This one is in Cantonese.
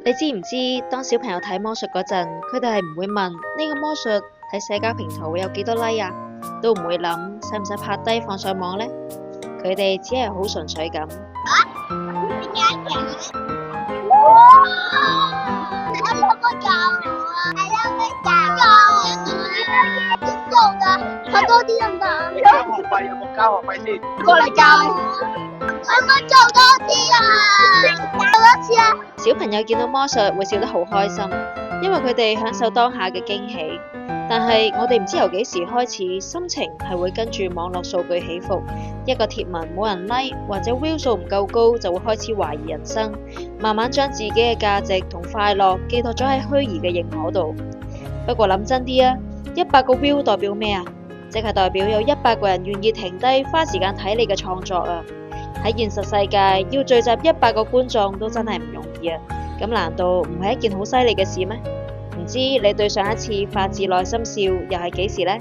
你知唔知當小朋友睇魔術嗰陣，佢哋係唔會問呢個魔術喺社交平台會有幾多 like 啊，都唔會諗使唔使拍低放上網呢？佢哋只係好純粹咁。拍多啲得唔得？交學費有冇交學費先？過嚟教我們做多啲啊！做多次啊！小朋友見到魔術會笑得好開心，因為佢哋享受當下嘅驚喜。但係我哋唔知由幾時開始，心情係會跟住網絡數據起伏。一個貼文冇人 like 或者 view 數唔夠高，就會開始懷疑人生，慢慢將自己嘅價值同快樂寄託咗喺虛擬嘅認可度。不過諗真啲啊，100個 view 代表咩啊？即係代表有100個人願意停低花時間睇你嘅創作啊！喺現實世界要聚集100個觀眾都真係唔容易啊！咁難道唔係一件好犀利嘅事咩？唔知你對上一次發自內心笑又係幾時呢？